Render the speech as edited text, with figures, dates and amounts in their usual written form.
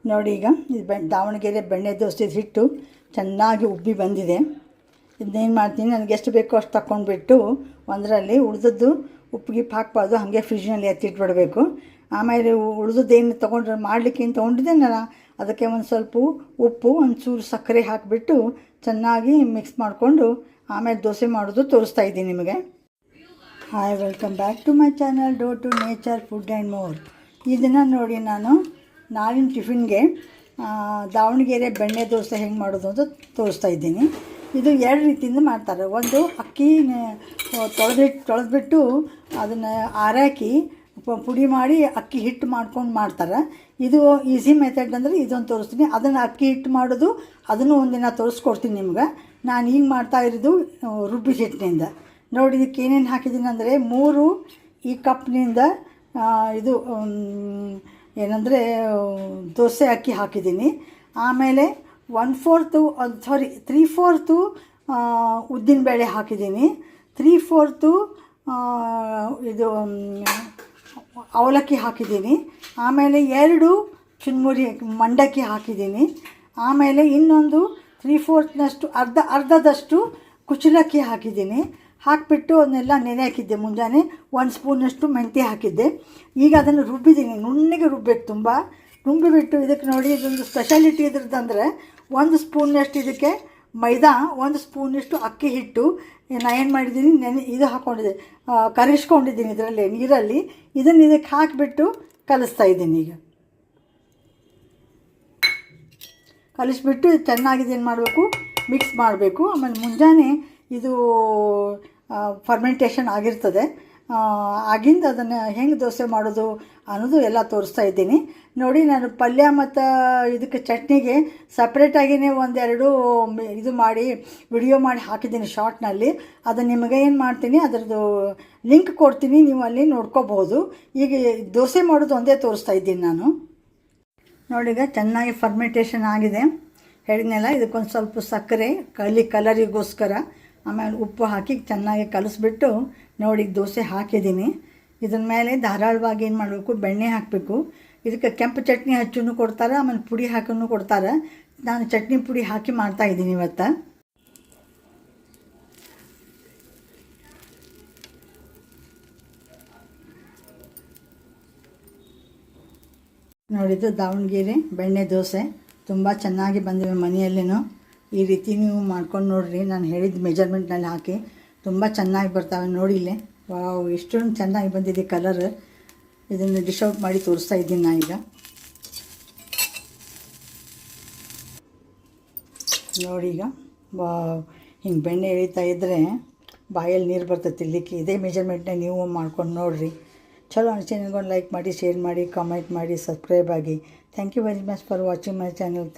ನೋಡಿ ಈಗ ಇದು ದಾವಣಗೆರೆ ಬೆಣ್ಣೆ ದೋಸೆ ಹಿಟ್ಟು ಚೆನ್ನಾಗಿ ಉಬ್ಬಿ ಬಂದಿದೆ. ಇದನ್ನೇನು ಮಾಡ್ತೀನಿ, ನನಗೆ ಎಷ್ಟು ಬೇಕೋ ಅಷ್ಟು ತಗೊಂಡ್ಬಿಟ್ಟು ಒಂದರಲ್ಲಿ ಉಳಿದದ್ದು ಉಪ್ಪಿಗೆ ಹಾಕ್ಬಾರ್ದು, ಹಾಗೆ ಫ್ರಿಜ್ನಲ್ಲಿ ಎತ್ತಿಟ್ಬಿಡಬೇಕು. ಆಮೇಲೆ ಉಳಿದದ್ದೇನು ತೊಗೊಂಡ್ರೆ ಮಾಡಲಿಕ್ಕೆ ಏನು ತೊಗೊಂಡಿದ್ದೆ ನಾನು, ಅದಕ್ಕೆ ಒಂದು ಸ್ವಲ್ಪ ಉಪ್ಪು, ಒಂದು ಚೂರು ಸಕ್ಕರೆ ಹಾಕಿಬಿಟ್ಟು ಚೆನ್ನಾಗಿ ಮಿಕ್ಸ್ ಮಾಡಿಕೊಂಡು ಆಮೇಲೆ ದೋಸೆ ಮಾಡೋದು ತೋರಿಸ್ತಾ ಇದ್ದೀನಿ ನಿಮಗೆ. Hi, welcome back to my channel ಡೋ to nature food and more. ಇದನ್ನು ನೋಡಿ ನಾನು ನಾಳಿನ ಟಿಫಿನ್ಗೆ ದಾವಣಗೆರೆ ಬೆಣ್ಣೆ ದೋಸೆ ಹೆಂಗೆ ಮಾಡೋದು ಅಂತ ತೋರಿಸ್ತಾ ಇದ್ದೀನಿ. ಇದು ಎರಡು ರೀತಿಯಿಂದ ಮಾಡ್ತಾರೆ. ಒಂದು ಅಕ್ಕಿ ತೊಳೆದ್ಬಿಟ್ಟು ಅದನ್ನು ಆರಾಕಿ ಪುಡಿ ಮಾಡಿ ಅಕ್ಕಿ ಹಿಟ್ಟು ಮಾಡ್ಕೊಂಡು ಮಾಡ್ತಾರೆ. ಇದು ಈಸಿ ಮೆಥಡ್ ಅಂದರೆ ಇದೊಂದು ತೋರಿಸ್ತೀನಿ. ಅದನ್ನು ಅಕ್ಕಿ ಹಿಟ್ಟು ಮಾಡೋದು ಅದನ್ನು ಒಂದಿನ ತೋರಿಸ್ಕೊಡ್ತೀನಿ ನಿಮ್ಗೆ. ನಾನು ಈಗ ಮಾಡ್ತಾ ಇರೋದು ರುಬ್ಬಿ ಹಿಟ್ಟಿನಿಂದ. ನೋಡಿ, ಇದಕ್ಕೆ ಏನೇನು ಹಾಕಿದ್ದೀನಿ ಅಂದರೆ 3 ಈ ಕಪ್ನಿಂದ ಇದು ಏನಂದರೆ ದೋಸೆ ಅಕ್ಕಿ ಹಾಕಿದ್ದೀನಿ. ಆಮೇಲೆ 3/4 ಉದ್ದಿನಬೇಳೆ ಹಾಕಿದ್ದೀನಿ. 3/4 ಇದು ಅವಲಕ್ಕಿ ಹಾಕಿದ್ದೀನಿ. ಆಮೇಲೆ 2 ಚುನ್ಮುರಿ ಮಂಡಕ್ಕಿ ಹಾಕಿದ್ದೀನಿ. ಆಮೇಲೆ ಇನ್ನೊಂದು 3/4 ಅರ್ಧದಷ್ಟು ಕುಚ್ಚಲಕ್ಕಿ ಹಾಕಿದ್ದೀನಿ. ಹಾಕಿಬಿಟ್ಟು ಅದನ್ನೆಲ್ಲ ನೆನೆ ಹಾಕಿದ್ದೆ. ಮುಂಜಾನೆ 1 ಸ್ಪೂನಷ್ಟು ಮೆಂತ್ಯ ಹಾಕಿದ್ದೆ. ಈಗ ಅದನ್ನು ರುಬ್ಬಿದ್ದೀನಿ, ನುಣ್ಣಗೆ ರುಬ್ಬಬೇಕು, ತುಂಬ ರುಬ್ಬಿಬಿಟ್ಟು ಇದಕ್ಕೆ ನೋಡಿ ಇದೊಂದು ಸ್ಪೆಷಾಲಿಟಿ ಇದ್ರದ್ದಂದರೆ 1 ಸ್ಪೂನಷ್ಟು ಇದಕ್ಕೆ ಮೈದಾ, 1 ಸ್ಪೂನಷ್ಟು ಅಕ್ಕಿ ಹಿಟ್ಟು ನಾನು ಏನು ಮಾಡಿದ್ದೀನಿ, ಇದು ಹಾಕ್ಕೊಂಡಿದ್ದೆ, ಕರಿಸ್ಕೊಂಡಿದ್ದೀನಿ ಇದರಲ್ಲಿ ನೀರಲ್ಲಿ. ಇದನ್ನು ಇದಕ್ಕೆ ಹಾಕಿಬಿಟ್ಟು ಕಲಿಸ್ತಾ ಇದ್ದೀನಿ. ಈಗ ಕಲಿಸ್ಬಿಟ್ಟು ಚೆನ್ನಾಗಿದೆ ಏನು ಮಾಡಬೇಕು, ಮಿಕ್ಸ್ ಮಾಡಬೇಕು. ಆಮೇಲೆ ಮುಂಜಾನೆ ಇದು ಫರ್ಮೆಂಟೇಷನ್ ಆಗಿರ್ತದೆ. ಆಗಿಂದ ಅದನ್ನು ಹೆಂಗೆ ದೋಸೆ ಮಾಡೋದು ಅನ್ನೋದು ಎಲ್ಲ ತೋರಿಸ್ತಾ ಇದ್ದೀನಿ. ನೋಡಿ, ನಾನು ಪಲ್ಯ ಮತ್ತು ಇದಕ್ಕೆ ಚಟ್ನಿಗೆ ಸಪ್ರೇಟಾಗಿಯೇ 1-2 ಇದು ಮಾಡಿ ವಿಡಿಯೋ ಮಾಡಿ ಹಾಕಿದ್ದೀನಿ ಶಾರ್ಟ್ನಲ್ಲಿ. ಅದನ್ನು ನಿಮಗೆ ಏನು ಮಾಡ್ತೀನಿ, ಅದರದ್ದು ಲಿಂಕ್ ಕೊಡ್ತೀನಿ, ನೀವು ಅಲ್ಲಿ ನೋಡ್ಕೋಬಹುದು. ಈಗ ದೋಸೆ ಮಾಡೋದು ಒಂದೇ ತೋರಿಸ್ತಾ ಇದ್ದೀನಿ ನಾನು. ನೋಡಿ, ಈಗ ಚೆನ್ನಾಗಿ ಫರ್ಮೆಂಟೇಷನ್ ಆಗಿದೆ ಹೇಳಿದ್ನೆಲ್ಲ. ಇದಕ್ಕೊಂದು ಸ್ವಲ್ಪ ಸಕ್ಕರೆ ಕಲರಿಗೋಸ್ಕರ, ಆಮೇಲೆ ಉಪ್ಪು ಹಾಕಿ ಚೆನ್ನಾಗಿ ಕಲಿಸ್ಬಿಟ್ಟು ನೋಡಿ ದೋಸೆ ಹಾಕಿದ್ದೀನಿ. ಇದನ್ನ ಮೇಲೆ ಧಾರಾಳವಾಗಿ ಏನು ಮಾಡಬೇಕು, ಬೆಣ್ಣೆ ಹಾಕಬೇಕು. ಇದಕ್ಕೆ ಕೆಂಪು ಚಟ್ನಿ ಹಚ್ಚೂ ಕೊಡ್ತಾರೆ, ಆಮೇಲೆ ಪುಡಿ ಹಾಕೂ ಕೊಡ್ತಾರೆ. ನಾನು ಚಟ್ನಿ ಪುಡಿ ಹಾಕಿ ಮಾಡ್ತಾಯಿದ್ದೀನಿ ಇವತ್ತು. ನೋಡಿದ್ದು ದಾವಣಗೆರೆ ಬೆಣ್ಣೆ ದೋಸೆ ತುಂಬ ಚೆನ್ನಾಗಿ ಬಂದಿವೆ. ಮನೆಯಲ್ಲೇನೋ ಈ ರೀತಿ ನೀವು ಮಾಡ್ಕೊಂಡು ನೋಡಿರಿ. ನಾನು ಹೇಳಿದ ಮೆಜರ್ಮೆಂಟ್ನಲ್ಲಿ ಹಾಕಿ ತುಂಬ ಚೆನ್ನಾಗಿ ಬರ್ತಾವೆ. ನೋಡಿಲ್ಲೇ, ವಾವ್, ಎಷ್ಟೊಂದು ಚೆನ್ನಾಗಿ ಬಂದಿದೆ ಕಲರ್. ಇದನ್ನು ಡಿಶ್ ಔಟ್ ಮಾಡಿ ತೋರಿಸ್ತಾ ಇದ್ದೀನಿ ನಾನು ಈಗ. ನೋಡಿ, ಈಗ ವಾವ್, ಹಿಂಗೆ ಬೆಣ್ಣೆ ಎಳಿತಾ ಇದ್ದರೆ ಬಾಯಲ್ಲಿ ನೀರು ಬರ್ತದೆ ತಿನ್ನಲಿಕ್ಕೆ. ಇದೇ ಮೆಜರ್ಮೆಂಟ್ನ ನೀವು ಮಾಡ್ಕೊಂಡು ನೋಡಿರಿ. ಚಲೋ ಚಾನಲ್ಗೊಂದು ಲೈಕ್ ಮಾಡಿ, ಶೇರ್ ಮಾಡಿ, ಕಾಮೆಂಟ್ ಮಾಡಿ, ಸಬ್ಸ್ಕ್ರೈಬ್ ಆಗಿ. Thank you very much for watching my channel.